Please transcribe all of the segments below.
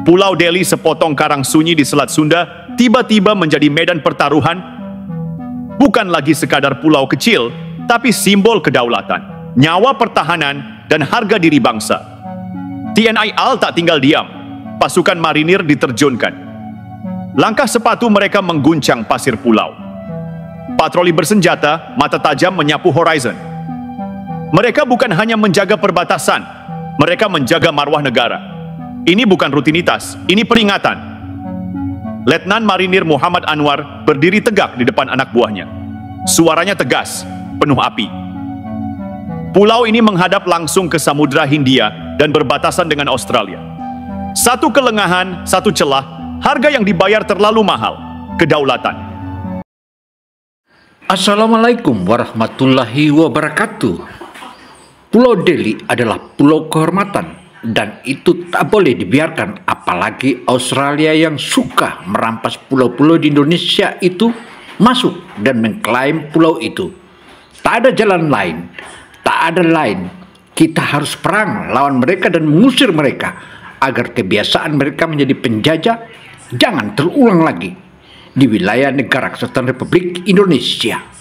Pulau Deli, sepotong karang sunyi di Selat Sunda, tiba-tiba menjadi medan pertaruhan. Bukan lagi sekadar pulau kecil, tapi simbol kedaulatan, nyawa pertahanan, dan harga diri bangsa. TNI AL tak tinggal diam. Pasukan marinir diterjunkan. Langkah sepatu mereka mengguncang pasir pulau. Patroli bersenjata, mata tajam menyapu horizon. Mereka bukan hanya menjaga perbatasan, mereka menjaga marwah negara. Ini bukan rutinitas, ini peringatan. Letnan Marinir Muhammad Anwar berdiri tegak di depan anak buahnya. Suaranya tegas, penuh api. Pulau ini menghadap langsung ke Samudra Hindia dan berbatasan dengan Australia. Satu kelengahan, satu celah, harga yang dibayar terlalu mahal, kedaulatan. Assalamualaikum warahmatullahi wabarakatuh. Pulau Deli adalah pulau kehormatan dan itu tak boleh dibiarkan, apalagi Australia yang suka merampas pulau-pulau di Indonesia itu masuk dan mengklaim pulau itu. Tak ada jalan lain, tak ada lain. Kita harus perang lawan mereka dan mengusir mereka agar kebiasaan mereka menjadi penjajah jangan terulang lagi di wilayah negara Kesatuan Republik Indonesia.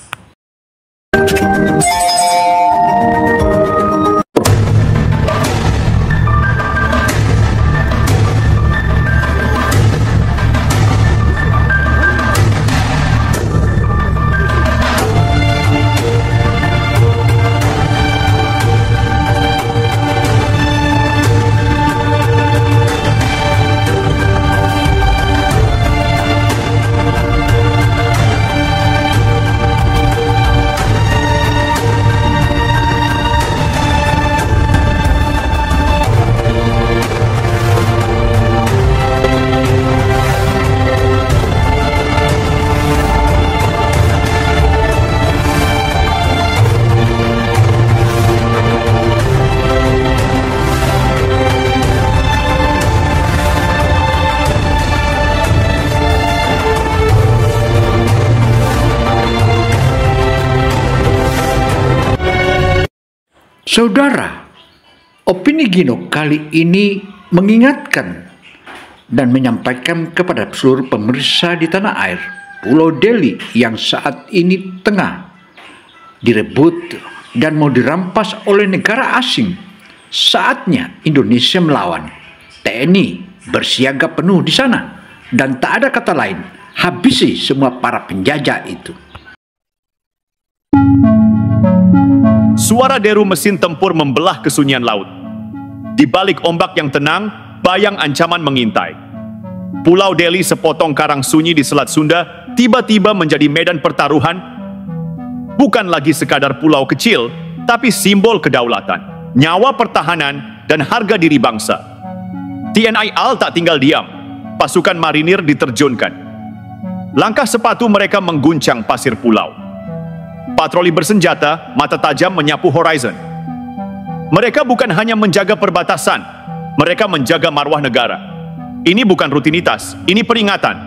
Saudara, opini Gino kali ini mengingatkan dan menyampaikan kepada seluruh pemirsa di tanah air, Pulau Deli yang saat ini tengah direbut dan mau dirampas oleh negara asing. Saatnya Indonesia melawan. TNI bersiaga penuh di sana dan tak ada kata lain, habisi semua para penjajah itu. Suara deru mesin tempur membelah kesunyian laut. Di balik ombak yang tenang, bayang ancaman mengintai. Pulau Deli, sepotong karang sunyi di Selat Sunda, tiba-tiba menjadi medan pertaruhan. Bukan lagi sekadar pulau kecil, tapi simbol kedaulatan, nyawa pertahanan, dan harga diri bangsa. TNI AL tak tinggal diam. Pasukan marinir diterjunkan. Langkah sepatu mereka mengguncang pasir pulau. Patroli bersenjata, mata tajam menyapu horizon. Mereka bukan hanya menjaga perbatasan, mereka menjaga marwah negara. Ini bukan rutinitas, ini peringatan.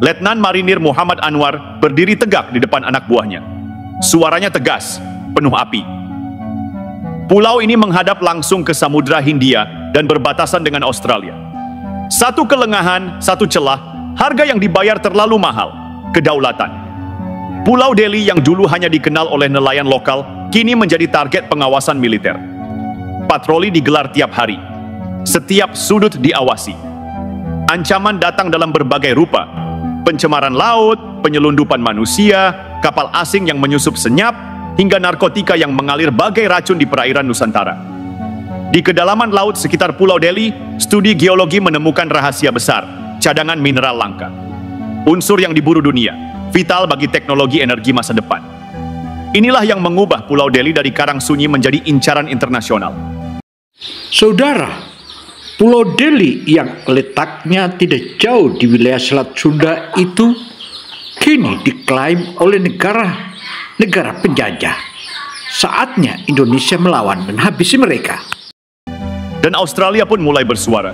Letnan Marinir Muhammad Anwar berdiri tegak di depan anak buahnya. Suaranya tegas, penuh api. Pulau ini menghadap langsung ke Samudra Hindia dan berbatasan dengan Australia. Satu kelengahan, satu celah, harga yang dibayar terlalu mahal, kedaulatan. Pulau Deli yang dulu hanya dikenal oleh nelayan lokal, kini menjadi target pengawasan militer. Patroli digelar tiap hari. Setiap sudut diawasi. Ancaman datang dalam berbagai rupa. Pencemaran laut, penyelundupan manusia, kapal asing yang menyusup senyap, hingga narkotika yang mengalir bagai racun di perairan Nusantara. Di kedalaman laut sekitar Pulau Deli, studi geologi menemukan rahasia besar, cadangan mineral langka. Unsur yang diburu dunia, vital bagi teknologi energi masa depan. Inilah yang mengubah Pulau Deli dari karang sunyi menjadi incaran internasional. Saudara, Pulau Deli yang letaknya tidak jauh di wilayah Selat Sunda itu kini diklaim oleh negara penjajah. Saatnya Indonesia melawan dan habisi mereka. Dan Australia pun mulai bersuara.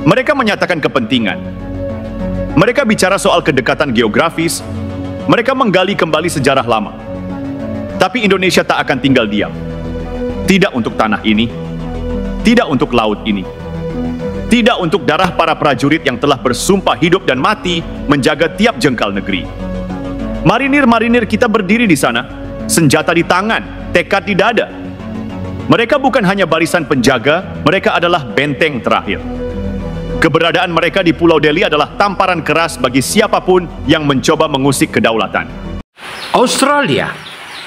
Mereka menyatakan kepentingan. Mereka bicara soal kedekatan geografis, mereka menggali kembali sejarah lama. Tapi Indonesia tak akan tinggal diam. Tidak untuk tanah ini, tidak untuk laut ini. Tidak untuk darah para prajurit yang telah bersumpah hidup dan mati menjaga tiap jengkal negeri. Marinir-marinir kita berdiri di sana, senjata di tangan, tekad di dada. Mereka bukan hanya barisan penjaga, mereka adalah benteng terakhir. Keberadaan mereka di Pulau Deli adalah tamparan keras bagi siapapun yang mencoba mengusik kedaulatan. Australia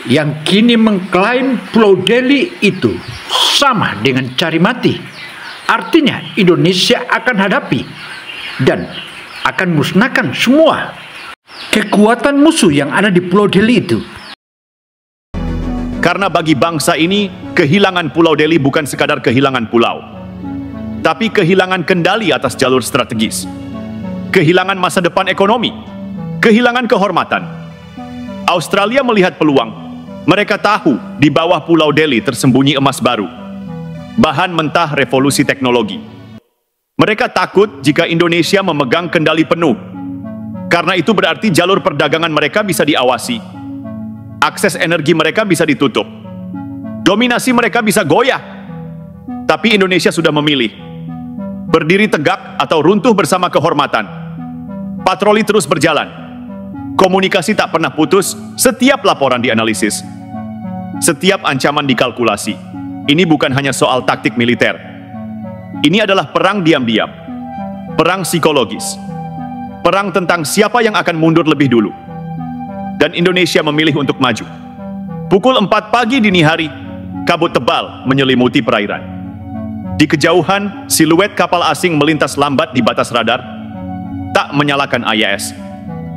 yang kini mengklaim Pulau Deli itu sama dengan cari mati. Artinya Indonesia akan hadapi dan akan musnahkan semua kekuatan musuh yang ada di Pulau Deli itu. Karena bagi bangsa ini, kehilangan Pulau Deli bukan sekadar kehilangan pulau, tapi kehilangan kendali atas jalur strategis, kehilangan masa depan ekonomi, kehilangan kehormatan. Australia melihat peluang. Mereka tahu di bawah Pulau Deli tersembunyi emas baru, bahan mentah revolusi teknologi. Mereka takut jika Indonesia memegang kendali penuh, karena itu berarti jalur perdagangan mereka bisa diawasi, akses energi mereka bisa ditutup, dominasi mereka bisa goyah. Tapi Indonesia sudah memilih, berdiri tegak atau runtuh bersama kehormatan. Patroli terus berjalan, komunikasi tak pernah putus, setiap laporan dianalisis, setiap ancaman dikalkulasi. Ini bukan hanya soal taktik militer. Ini adalah perang diam-diam, perang psikologis, perang tentang siapa yang akan mundur lebih dulu. Dan Indonesia memilih untuk maju. Pukul 4 pagi dini hari, kabut tebal menyelimuti perairan. Di kejauhan, siluet kapal asing melintas lambat di batas radar, tak menyalakan AIS,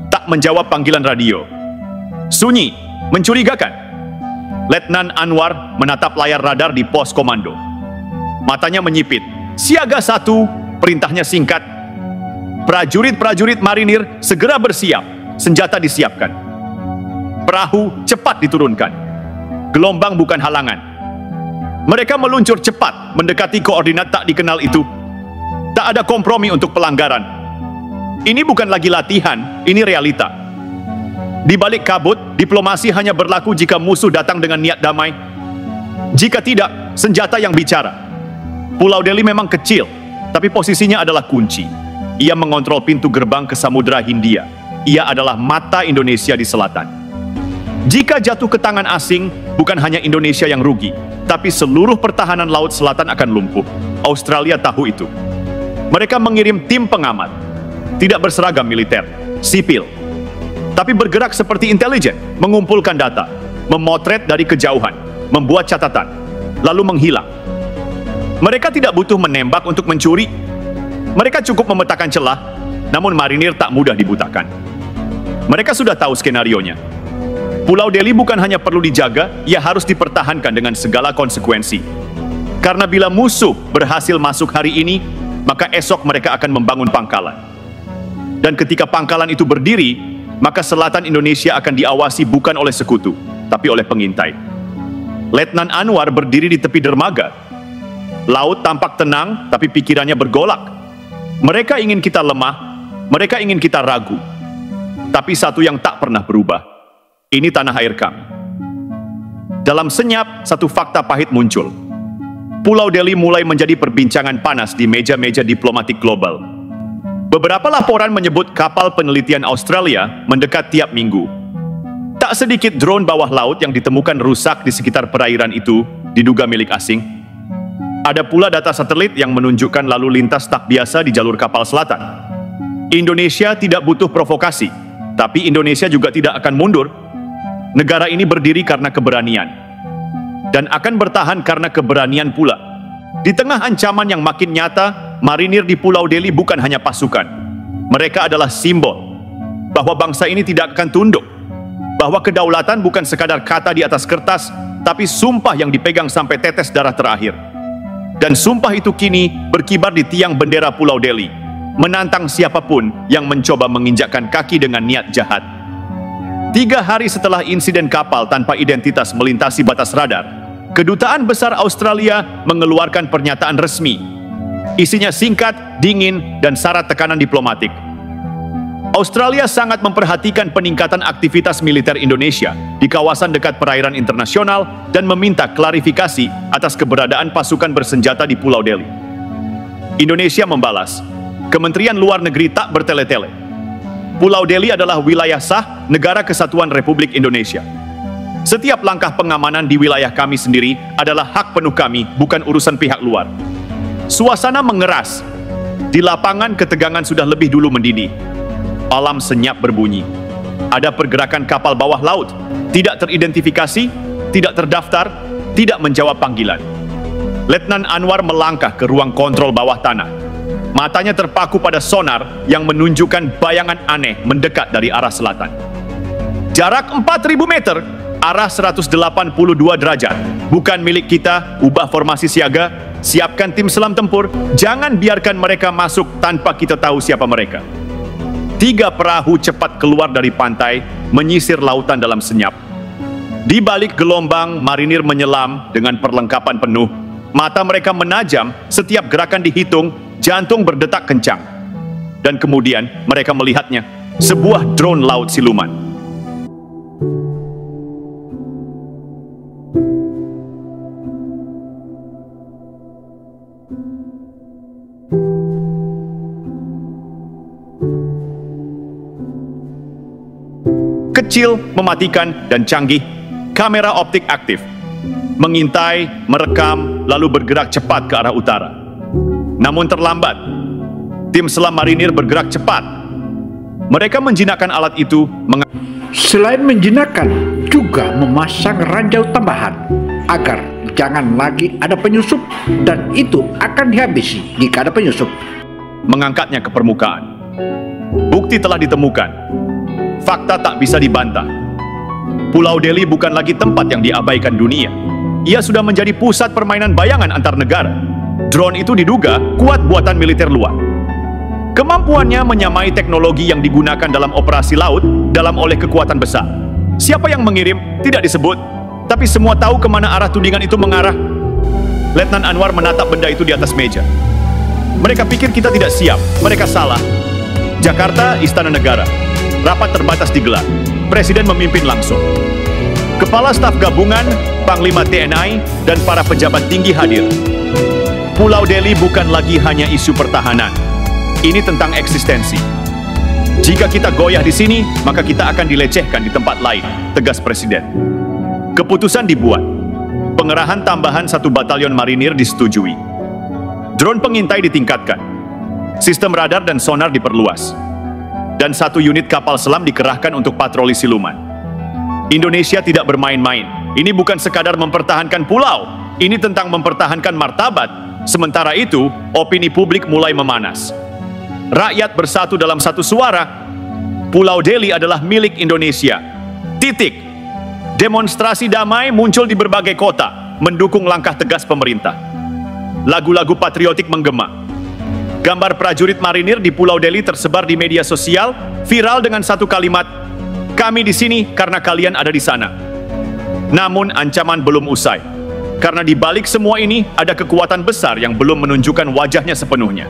tak menjawab panggilan radio. Sunyi, mencurigakan. Letnan Anwar menatap layar radar di pos komando. Matanya menyipit. Siaga 1, perintahnya singkat. Prajurit-prajurit marinir segera bersiap, senjata disiapkan. Perahu cepat diturunkan. Gelombang bukan halangan. Mereka meluncur cepat mendekati koordinat tak dikenal itu. Tak ada kompromi untuk pelanggaran. Ini bukan lagi latihan, ini realita. Di balik kabut, diplomasi hanya berlaku jika musuh datang dengan niat damai. Jika tidak, senjata yang bicara. Pulau Deli memang kecil, tapi posisinya adalah kunci. Ia mengontrol pintu gerbang ke Samudra Hindia. Ia adalah mata Indonesia di selatan. Jika jatuh ke tangan asing, bukan hanya Indonesia yang rugi, tapi seluruh pertahanan laut selatan akan lumpuh. Australia tahu itu. Mereka mengirim tim pengamat, tidak berseragam militer, sipil, tapi bergerak seperti intelijen, mengumpulkan data, memotret dari kejauhan, membuat catatan, lalu menghilang. Mereka tidak butuh menembak untuk mencuri. Mereka cukup memetakan celah, namun marinir tak mudah dibutakan. Mereka sudah tahu skenarionya. Pulau Deli bukan hanya perlu dijaga, ia harus dipertahankan dengan segala konsekuensi. Karena bila musuh berhasil masuk hari ini, maka esok mereka akan membangun pangkalan. Dan ketika pangkalan itu berdiri, maka selatan Indonesia akan diawasi bukan oleh sekutu, tapi oleh pengintai. Letnan Anwar berdiri di tepi dermaga. Laut tampak tenang, tapi pikirannya bergolak. Mereka ingin kita lemah, mereka ingin kita ragu. Tapi satu yang tak pernah berubah, ini tanah air kami. Dalam senyap, satu fakta pahit muncul. Pulau Deli mulai menjadi perbincangan panas di meja-meja diplomatik global. Beberapa laporan menyebut kapal penelitian Australia mendekat tiap minggu. Tak sedikit drone bawah laut yang ditemukan rusak di sekitar perairan itu diduga milik asing. Ada pula data satelit yang menunjukkan lalu lintas tak biasa di jalur kapal selatan. Indonesia tidak butuh provokasi, tapi Indonesia juga tidak akan mundur. Negara ini berdiri karena keberanian, dan akan bertahan karena keberanian pula. Di tengah ancaman yang makin nyata, marinir di Pulau Deli bukan hanya pasukan. Mereka adalah simbol bahwa bangsa ini tidak akan tunduk, bahwa kedaulatan bukan sekadar kata di atas kertas, tapi sumpah yang dipegang sampai tetes darah terakhir. Dan sumpah itu kini berkibar di tiang bendera Pulau Deli, menantang siapapun yang mencoba menginjakkan kaki dengan niat jahat. 3 hari setelah insiden kapal tanpa identitas melintasi batas radar, Kedutaan Besar Australia mengeluarkan pernyataan resmi. Isinya singkat, dingin, dan syarat tekanan diplomatik. Australia sangat memperhatikan peningkatan aktivitas militer Indonesia di kawasan dekat perairan internasional dan meminta klarifikasi atas keberadaan pasukan bersenjata di Pulau Deli. Indonesia membalas, Kementerian Luar Negeri tak bertele-tele. Pulau Deli adalah wilayah sah Negara Kesatuan Republik Indonesia. Setiap langkah pengamanan di wilayah kami sendiri adalah hak penuh kami, bukan urusan pihak luar. Suasana mengeras. Di lapangan ketegangan sudah lebih dulu mendidih. Alarm senyap berbunyi. Ada pergerakan kapal bawah laut, tidak teridentifikasi, tidak terdaftar, tidak menjawab panggilan. Letnan Anwar melangkah ke ruang kontrol bawah tanah. Matanya terpaku pada sonar yang menunjukkan bayangan aneh mendekat dari arah selatan. Jarak 4.000 meter, arah 182 derajat. Bukan milik kita, ubah formasi siaga, siapkan tim selam tempur, jangan biarkan mereka masuk tanpa kita tahu siapa mereka. 3 perahu cepat keluar dari pantai, menyisir lautan dalam senyap. Di balik gelombang, marinir menyelam dengan perlengkapan penuh. Mata mereka menajam, setiap gerakan dihitung, jantung berdetak kencang. Dan kemudian mereka melihatnya, sebuah drone laut siluman. Kecil, mematikan, dan canggih, kamera optik aktif. Mengintai, merekam, lalu bergerak cepat ke arah utara. Namun terlambat. Tim selam marinir bergerak cepat. Mereka menjinakkan alat itu. Selain menjinakkan, juga memasang ranjau tambahan agar jangan lagi ada penyusup, dan itu akan dihabisi jika ada penyusup. Mengangkatnya ke permukaan. Bukti telah ditemukan. Fakta tak bisa dibantah. Pulau Deli bukan lagi tempat yang diabaikan dunia. Ia sudah menjadi pusat permainan bayangan antar negara. Drone itu diduga kuat buatan militer luar. Kemampuannya menyamai teknologi yang digunakan dalam operasi laut dalam oleh kekuatan besar. Siapa yang mengirim tidak disebut, tapi semua tahu kemana arah tudingan itu mengarah. Letnan Anwar menatap benda itu di atas meja. Mereka pikir kita tidak siap, mereka salah. Jakarta, Istana Negara. Rapat terbatas digelar. Presiden memimpin langsung. Kepala Staf Gabungan, Panglima TNI, dan para pejabat tinggi hadir. Pulau Deli bukan lagi hanya isu pertahanan. Ini tentang eksistensi. Jika kita goyah di sini, maka kita akan dilecehkan di tempat lain, tegas Presiden. Keputusan dibuat. Pengerahan tambahan 1 batalion marinir disetujui. Drone pengintai ditingkatkan. Sistem radar dan sonar diperluas. Dan 1 unit kapal selam dikerahkan untuk patroli siluman. Indonesia tidak bermain-main. Ini bukan sekadar mempertahankan pulau. Ini tentang mempertahankan martabat. Sementara itu, opini publik mulai memanas. Rakyat bersatu dalam satu suara. Pulau Deli adalah milik Indonesia. Titik. Demonstrasi damai muncul di berbagai kota, mendukung langkah tegas pemerintah. Lagu-lagu patriotik menggema. Gambar prajurit marinir di Pulau Deli tersebar di media sosial, viral dengan satu kalimat, "Kami di sini karena kalian ada di sana." Namun ancaman belum usai. Karena di balik semua ini ada kekuatan besar yang belum menunjukkan wajahnya sepenuhnya.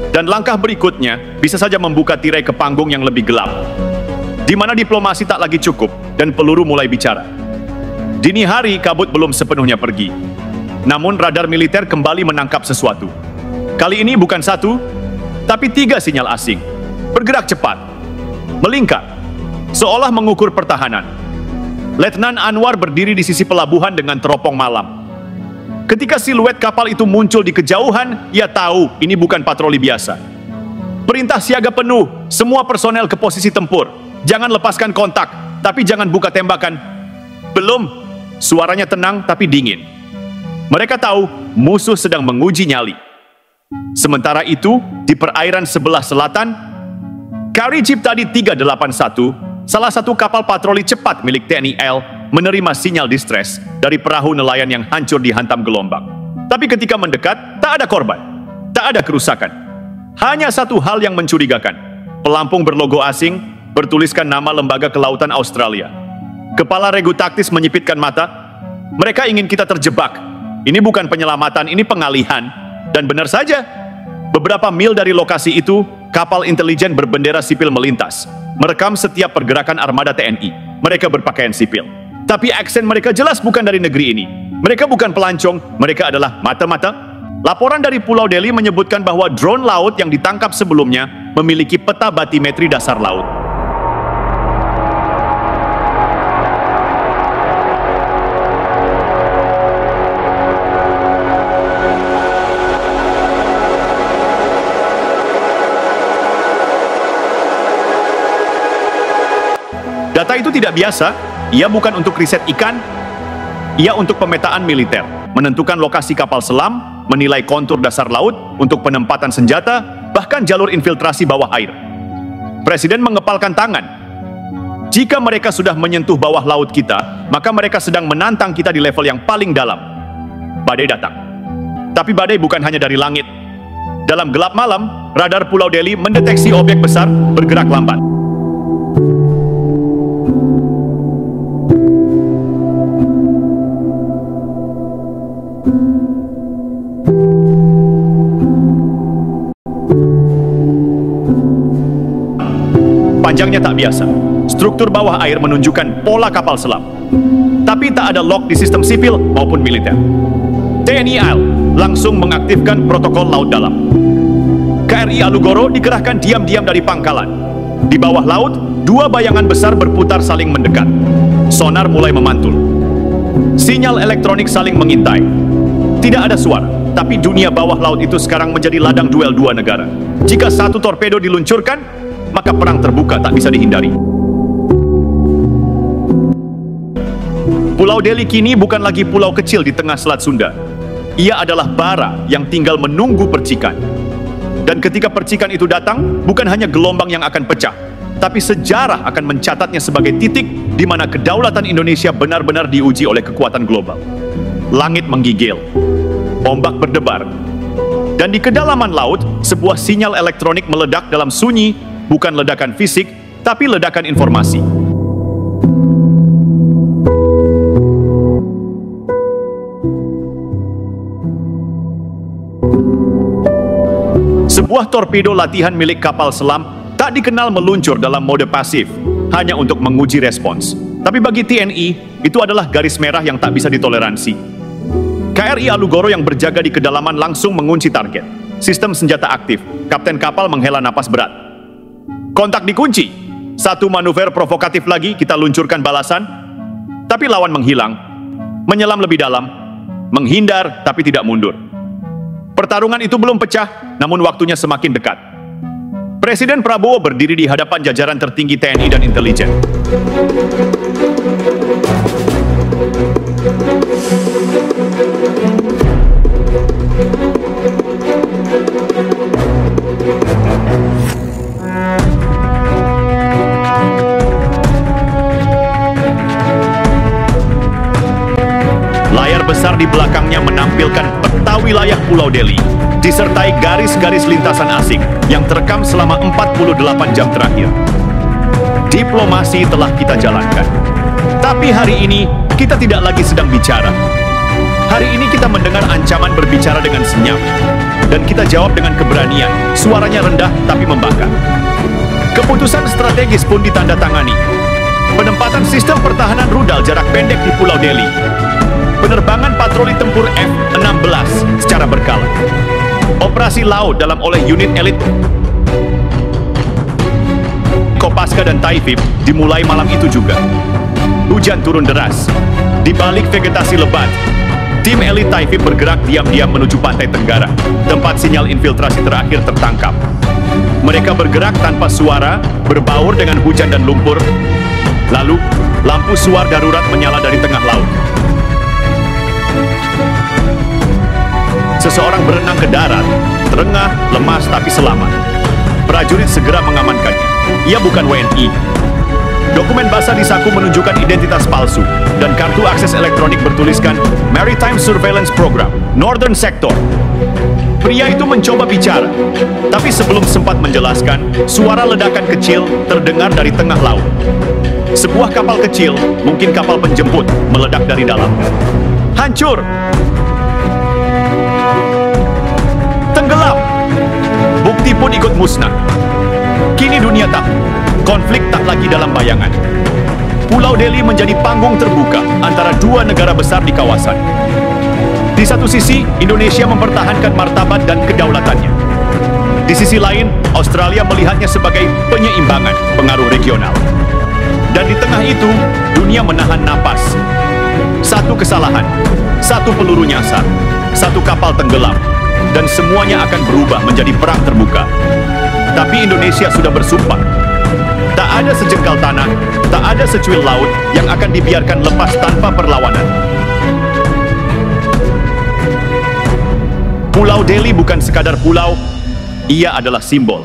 Dan langkah berikutnya bisa saja membuka tirai ke panggung yang lebih gelap, di mana diplomasi tak lagi cukup dan peluru mulai bicara. Dini hari kabut belum sepenuhnya pergi. Namun radar militer kembali menangkap sesuatu. Kali ini bukan 1, tapi 3 sinyal asing. Bergerak cepat, melingkar, seolah mengukur pertahanan. Letnan Anwar berdiri di sisi pelabuhan dengan teropong malam. Ketika siluet kapal itu muncul di kejauhan, ia tahu ini bukan patroli biasa. Perintah siaga penuh, semua personel ke posisi tempur. Jangan lepaskan kontak, tapi jangan buka tembakan. Belum, suaranya tenang tapi dingin. Mereka tahu musuh sedang menguji nyali. Sementara itu, di perairan sebelah selatan, Kari Ciptadi 381, salah satu kapal patroli cepat milik TNI AL, menerima sinyal distress dari perahu nelayan yang hancur dihantam gelombang. Tapi ketika mendekat, tak ada korban, tak ada kerusakan. Hanya satu hal yang mencurigakan. Pelampung berlogo asing, bertuliskan nama Lembaga Kelautan Australia. Kepala regu taktis menyipitkan mata. Mereka ingin kita terjebak. Ini bukan penyelamatan, ini pengalihan. Dan benar saja, beberapa mil dari lokasi itu, kapal intelijen berbendera sipil melintas, merekam setiap pergerakan armada TNI. Mereka berpakaian sipil. Tapi aksen mereka jelas bukan dari negeri ini. Mereka bukan pelancong, mereka adalah mata-mata. Laporan dari Pulau Deli menyebutkan bahwa drone laut yang ditangkap sebelumnya memiliki peta batimetri dasar laut. Data itu tidak biasa, ia bukan untuk riset ikan, ia untuk pemetaan militer, menentukan lokasi kapal selam, menilai kontur dasar laut untuk penempatan senjata, bahkan jalur infiltrasi bawah air. Presiden mengepalkan tangan. Jika mereka sudah menyentuh bawah laut kita, maka mereka sedang menantang kita di level yang paling dalam. Badai datang. Tapi badai bukan hanya dari langit. Dalam gelap malam, radar Pulau Deli mendeteksi objek besar bergerak lambat. Panjangnya tak biasa. Struktur bawah air menunjukkan pola kapal selam. Tapi tak ada lock di sistem sipil maupun militer. TNI AL langsung mengaktifkan protokol laut dalam. KRI Alugoro dikerahkan diam-diam dari pangkalan. Di bawah laut, dua bayangan besar berputar saling mendekat. Sonar mulai memantul. Sinyal elektronik saling mengintai. Tidak ada suara, tapi dunia bawah laut itu sekarang menjadi ladang duel dua negara. Jika satu torpedo diluncurkan, maka perang terbuka tak bisa dihindari. Pulau Deli kini bukan lagi pulau kecil di tengah Selat Sunda. Ia adalah bara yang tinggal menunggu percikan. Dan ketika percikan itu datang, bukan hanya gelombang yang akan pecah, tapi sejarah akan mencatatnya sebagai titik di mana kedaulatan Indonesia benar-benar diuji oleh kekuatan global. Langit menggigil, ombak berdebar, dan di kedalaman laut, sebuah sinyal elektronik meledak dalam sunyi. Bukan ledakan fisik, tapi ledakan informasi. Sebuah torpedo latihan milik kapal selam tak dikenal meluncur dalam mode pasif, hanya untuk menguji respons. Tapi bagi TNI, itu adalah garis merah yang tak bisa ditoleransi. KRI Alugoro yang berjaga di kedalaman langsung mengunci target. Sistem senjata aktif, kapten kapal menghela napas berat. Kontak dikunci. Satu manuver provokatif lagi kita luncurkan balasan, tapi lawan menghilang, menyelam lebih dalam, menghindar tapi tidak mundur. Pertarungan itu belum pecah, namun waktunya semakin dekat. Presiden Prabowo berdiri di hadapan jajaran tertinggi TNI dan intelijen. Layar besar di belakangnya menampilkan peta wilayah Pulau Deli, disertai garis-garis lintasan asing yang terekam selama 48 jam terakhir. Diplomasi telah kita jalankan. Tapi hari ini, kita tidak lagi sedang bicara. Hari ini kita mendengar ancaman berbicara dengan senyap. Dan kita jawab dengan keberanian, suaranya rendah tapi membakar. Keputusan strategis pun ditandatangani. Penempatan sistem pertahanan rudal jarak pendek di Pulau Deli. Penerbangan patroli tempur F-16 secara berkala. Operasi laut dalam oleh unit elit Kopaska dan Taifib dimulai malam itu juga. Hujan turun deras. Di balik vegetasi lebat, tim elit Taifib bergerak diam-diam menuju pantai Tenggara, tempat sinyal infiltrasi terakhir tertangkap. Mereka bergerak tanpa suara, berbaur dengan hujan dan lumpur. Lalu, lampu suar darurat menyala dari tengah laut. Seseorang berenang ke darat, terengah, lemas tapi selamat. Prajurit segera mengamankannya. Ia bukan WNI. Dokumen basah di saku menunjukkan identitas palsu, dan kartu akses elektronik bertuliskan Maritime Surveillance Program, Northern Sector. Pria itu mencoba bicara, tapi sebelum sempat menjelaskan, suara ledakan kecil terdengar dari tengah laut. Sebuah kapal kecil, mungkin kapal penjemput, meledak dari dalam. Hancur! Tenggelam! Bukti pun ikut musnah. Kini dunia tahu, konflik tak lagi dalam bayangan. Pulau Deli menjadi panggung terbuka antara dua negara besar di kawasan. Di satu sisi, Indonesia mempertahankan martabat dan kedaulatannya. Di sisi lain, Australia melihatnya sebagai penyeimbangan pengaruh regional. Dan di tengah itu, dunia menahan napas. Satu kesalahan, satu peluru nyasar, satu kapal tenggelam, dan semuanya akan berubah menjadi perang terbuka. Tapi Indonesia sudah bersumpah. Tak ada sejengkal tanah, tak ada secuil laut yang akan dibiarkan lepas tanpa perlawanan. Pulau Deli bukan sekadar pulau, ia adalah simbol.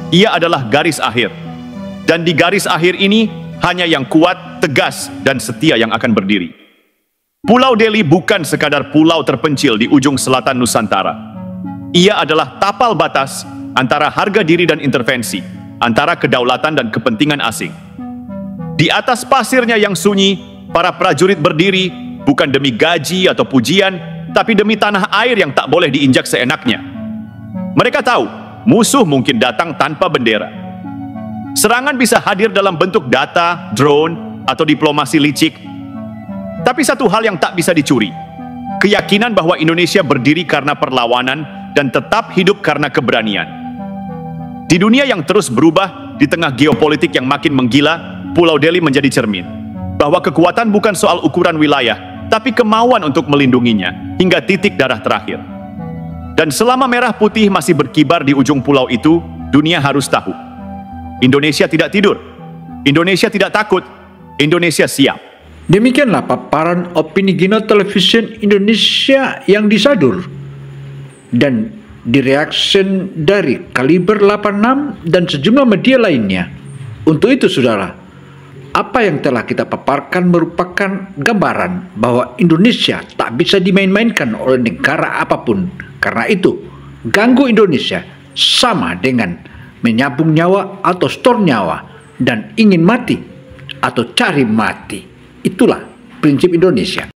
Ia adalah garis akhir. Dan di garis akhir ini, hanya yang kuat, tegas, dan setia yang akan berdiri. Pulau Deli bukan sekadar pulau terpencil di ujung selatan Nusantara. Ia adalah tapal batas antara harga diri dan intervensi, antara kedaulatan dan kepentingan asing. Di atas pasirnya yang sunyi, para prajurit berdiri bukan demi gaji atau pujian, tapi demi tanah air yang tak boleh diinjak seenaknya. Mereka tahu, musuh mungkin datang tanpa bendera. Serangan bisa hadir dalam bentuk data, drone, atau diplomasi licik. Tapi satu hal yang tak bisa dicuri, keyakinan bahwa Indonesia berdiri karena perlawanan dan tetap hidup karena keberanian. Di dunia yang terus berubah, di tengah geopolitik yang makin menggila, Pulau Deli menjadi cermin bahwa kekuatan bukan soal ukuran wilayah, tapi kemauan untuk melindunginya hingga titik darah terakhir. Dan selama merah putih masih berkibar di ujung pulau itu, dunia harus tahu, Indonesia tidak tidur, Indonesia tidak takut, Indonesia siap. Demikianlah paparan opini Gino Television Indonesia yang disadur dan direaction dari Kaliber 86 dan sejumlah media lainnya. Untuk itu, saudara, apa yang telah kita paparkan merupakan gambaran bahwa Indonesia tak bisa dimain-mainkan oleh negara apapun. Karena itu, ganggu Indonesia sama dengan menyabung nyawa atau store nyawa dan ingin mati atau cari mati. Itulah prinsip Indonesia.